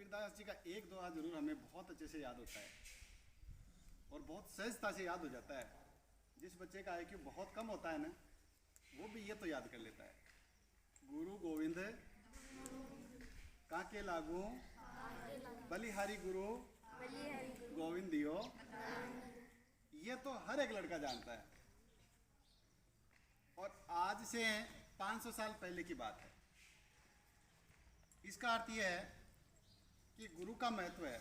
कबीरदास जी का एक दोहा जरूर हमें बहुत अच्छे से याद होता है और बहुत सहजता से याद हो जाता है। जिस बच्चे का आईक्यू बहुत कम होता है ना, वो भी ये तो याद कर लेता है, गुरु गोविंद काके लागू बलिहारी गुरु गोविंद दियो। ये तो हर एक लड़का जानता है। और आज से 500 साल पहले की बात है। इसका अर्थ यह है कि गुरु का महत्व है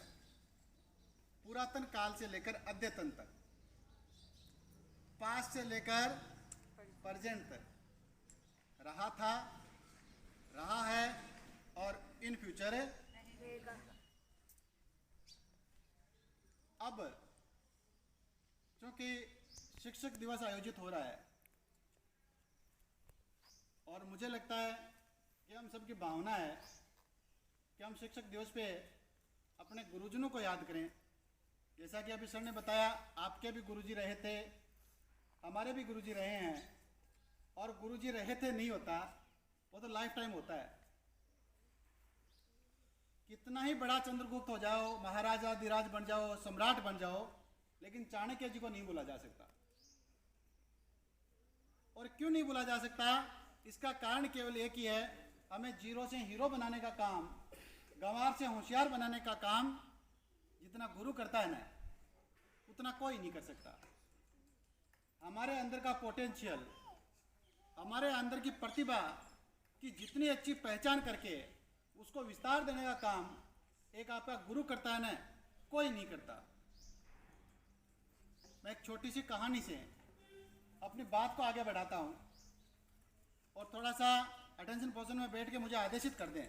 पुरातन काल से लेकर अद्यतन तक, पास्ट से लेकर प्रेजेंट तक रहा था, रहा है और इन फ्यूचर है। अब क्योंकि शिक्षक दिवस आयोजित हो रहा है और मुझे लगता है कि हम सबकी भावना है कि हम शिक्षक दिवस पे अपने गुरुजनों को याद करें। जैसा कि अभी सर ने बताया, आपके भी गुरुजी रहे थे, हमारे भी गुरुजी रहे हैं। और गुरुजी रहे थे नहीं होता, वो तो लाइफ टाइम होता है। कितना ही बड़ा चंद्रगुप्त हो जाओ, महाराजा धीराज बन जाओ, सम्राट बन जाओ, लेकिन चाणक्य जी को नहीं भूला जा सकता। और क्यों नहीं भूला जा सकता? इसका कारण केवल एक ही है, हमें जीरो से हीरो बनाने का काम, गंवार से होशियार बनाने का काम जितना गुरु करता है ना, उतना कोई नहीं कर सकता। हमारे अंदर का पोटेंशियल, हमारे अंदर की प्रतिभा की जितनी अच्छी पहचान करके उसको विस्तार देने का काम एक आपका गुरु करता है ना, कोई नहीं करता। मैं एक छोटी सी कहानी से अपनी बात को आगे बढ़ाता हूं और थोड़ा सा अटेंशन पोजीशन में बैठ के मुझे आदेशित कर दें।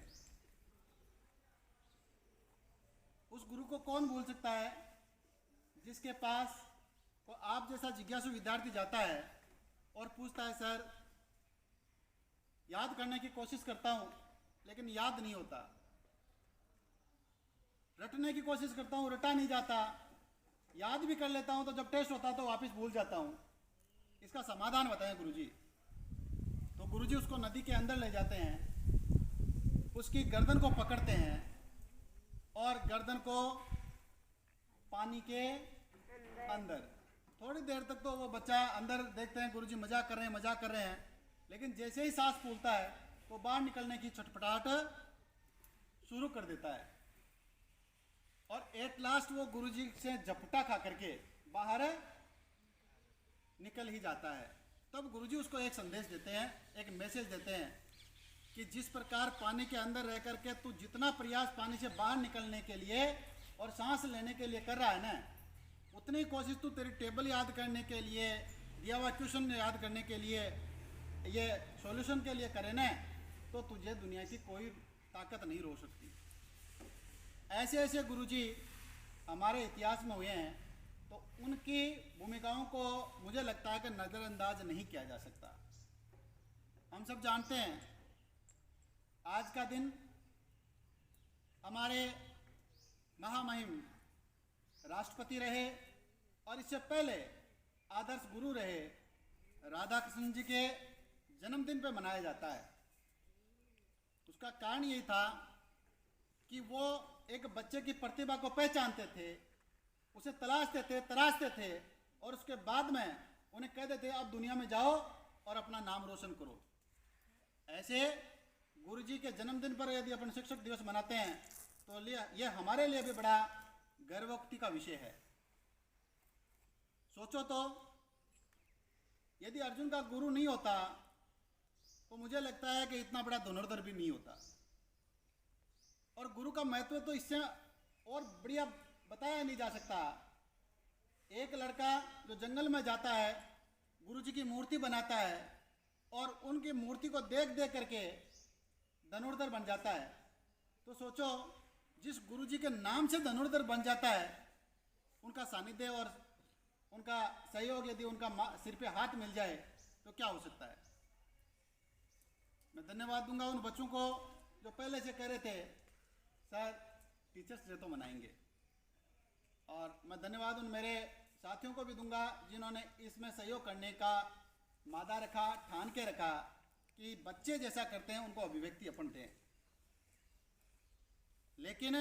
उस गुरु को कौन भूल सकता है जिसके पास को आप जैसा जिज्ञासु विद्यार्थी जाता है और पूछता है, सर याद करने की कोशिश करता हूं लेकिन याद नहीं होता, रटने की कोशिश करता हूं, रटा नहीं जाता, याद भी कर लेता हूं तो जब टेस्ट होता तो वापस भूल जाता हूं। इसका समाधान बताएं गुरुजी। तो गुरुजी उसको नदी के अंदर ले जाते हैं, उसकी गर्दन को पकड़ते हैं और गर्दन को पानी के अंदर, थोड़ी देर तक तो वो बच्चा अंदर देखते हैं गुरुजी मजाक कर रहे हैं, लेकिन जैसे ही सांस फूलता है तो बाहर निकलने की छटपटाहट शुरू कर देता है और एट लास्ट वो गुरुजी से झपटा खा करके बाहर निकल ही जाता है। तब गुरुजी उसको एक संदेश देते हैं, एक मैसेज देते हैं कि जिस प्रकार पानी के अंदर रह करके तू जितना प्रयास पानी से बाहर निकलने के लिए और सांस लेने के लिए कर रहा है ना, उतनी कोशिश तू तेरी टेबल याद करने के लिए, दिया हुआ क्वेश्चन याद करने के लिए, ये सॉल्यूशन के लिए करे ना, तो तुझे दुनिया की कोई ताकत नहीं रोक सकती। ऐसे ऐसे गुरुजी हमारे इतिहास में हुए हैं, तो उनकी भूमिकाओं को मुझे लगता है कि नज़रअंदाज नहीं किया जा सकता। हम सब जानते हैं आज का दिन हमारे महामहिम राष्ट्रपति रहे और इससे पहले आदर्श गुरु रहे राधा कृष्ण जी के जन्मदिन पे मनाया जाता है। उसका कारण यही था कि वो एक बच्चे की प्रतिभा को पहचानते थे, उसे तराशते थे और उसके बाद में उन्हें कहते थे अब दुनिया में जाओ और अपना नाम रोशन करो। ऐसे गुरुजी के जन्मदिन पर यदि अपन शिक्षक दिवस मनाते हैं तो ये हमारे लिए भी बड़ा गर्वोक्ति का विषय है। सोचो तो, यदि अर्जुन का गुरु नहीं होता तो मुझे लगता है कि इतना बड़ा धनुर्धर भी नहीं होता। और गुरु का महत्व तो इससे और बढ़िया बताया नहीं जा सकता। एक लड़का जो जंगल में जाता है, गुरुजी की मूर्ति बनाता है और उनकी मूर्ति को देख देख करके धनुर्धर बन जाता है। तो सोचो, जिस गुरुजी के नाम से धनुर्धर बन जाता है, उनका सानिध्य और उनका सहयोग यदि उनका सिर पे हाथ मिल जाए तो क्या हो सकता है। मैं धन्यवाद दूंगा उन बच्चों को जो पहले से कह रहे थे सर टीचर्स डे तो मनाएंगे, और मैं धन्यवाद उन मेरे साथियों को भी दूंगा जिन्होंने इसमें सहयोग करने का मादा रखा, ठान के रखा कि बच्चे जैसा करते हैं उनको अभिव्यक्ति अपन दें। लेकिन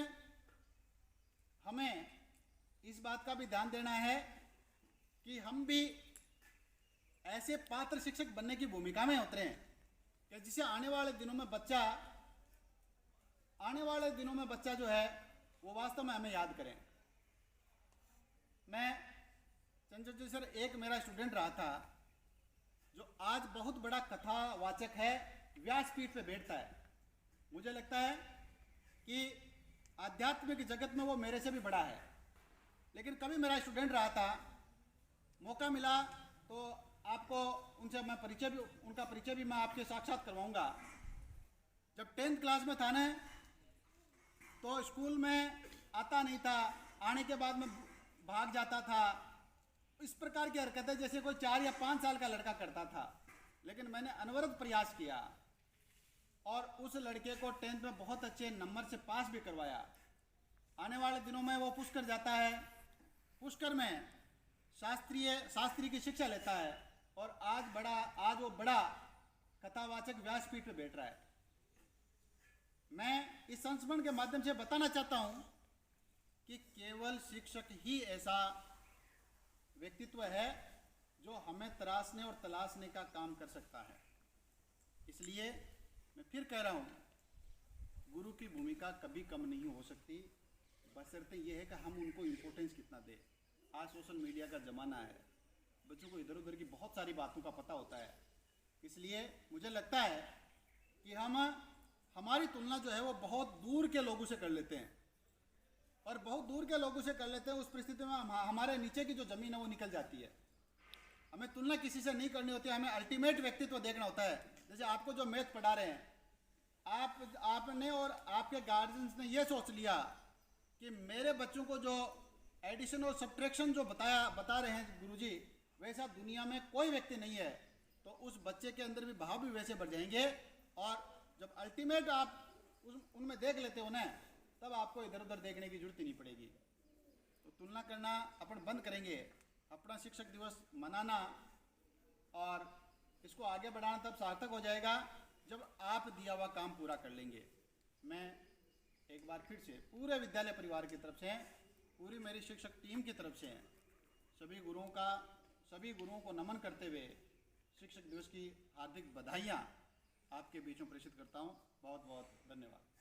हमें इस बात का भी ध्यान देना है कि हम भी ऐसे पात्र शिक्षक बनने की भूमिका में उतरे हैं कि जिसे आने वाले दिनों में बच्चा जो है वो वास्तव में हमें याद करें। मैं चंद्रचूड़ सर एक मेरा स्टूडेंट रहा था जो आज बहुत बड़ा कथावाचक है, व्यासपीठ पे बैठता है। मुझे लगता है कि आध्यात्मिक जगत में वो मेरे से भी बड़ा है। लेकिन कभी मेरा स्टूडेंट रहा था, मौका मिला तो आपको उनका परिचय भी मैं आपके साक्षात करवाऊंगा। जब 10th क्लास में था ना, तो स्कूल में आता नहीं था, आने के बाद में भाग जाता था। इस प्रकार की हरकतें जैसे कोई 4 या 5 साल का लड़का करता था। लेकिन मैंने अनवरत प्रयास किया और उस लड़के को 10th में बहुत अच्छे नंबर से पास भी करवाया। आने वाले दिनों में वो पुष्कर जाता है, पुष्कर में शास्त्री की शिक्षा लेता है और आज वो बड़ा कथावाचक व्यासपीठ पे बैठ रहा है। मैं इस संस्मरण के माध्यम से बताना चाहता हूं कि केवल शिक्षक ही ऐसा व्यक्तित्व है जो हमें तराशने और तलाशने का काम कर सकता है। इसलिए मैं फिर कह रहा हूँ, गुरु की भूमिका कभी कम नहीं हो सकती, बशर्ते ये है कि हम उनको इम्पोर्टेंस कितना दें। आज सोशल मीडिया का ज़माना है, बच्चों को इधर उधर की बहुत सारी बातों का पता होता है। इसलिए मुझे लगता है कि हमारी तुलना जो है वो बहुत दूर के लोगों से कर लेते हैं, और बहुत दूर के लोगों से कर लेते हैं। उस परिस्थिति में हमारे नीचे की जो ज़मीन है वो निकल जाती है। हमें तुलना किसी से नहीं करनी होती है, हमें अल्टीमेट व्यक्तित्व देखना होता है। जैसे आपको जो मैथ पढ़ा रहे हैं, आपने और आपके गार्जियंस ने ये सोच लिया कि मेरे बच्चों को जो एडिशन और सब्ट्रैक्शन जो बता रहे हैं गुरुजी, वैसा दुनिया में कोई व्यक्ति नहीं है। तो उस बच्चे के अंदर भी भाव भी वैसे बढ़ जाएंगे, और जब अल्टीमेट आप उनमें देख लेते हो ना, तब आपको इधर उधर देखने की जरूरत ही नहीं पड़ेगी। तो तुलना करना अपन बंद करेंगे, अपना शिक्षक दिवस मनाना और इसको आगे बढ़ाना तब सार्थक हो जाएगा जब आप दिया हुआ काम पूरा कर लेंगे। मैं एक बार फिर से पूरे विद्यालय परिवार की तरफ से, पूरी मेरी शिक्षक टीम की तरफ से सभी गुरुओं को नमन करते हुए शिक्षक दिवस की हार्दिक बधाइयाँ आपके बीचों प्रेषित करता हूँ। बहुत बहुत धन्यवाद।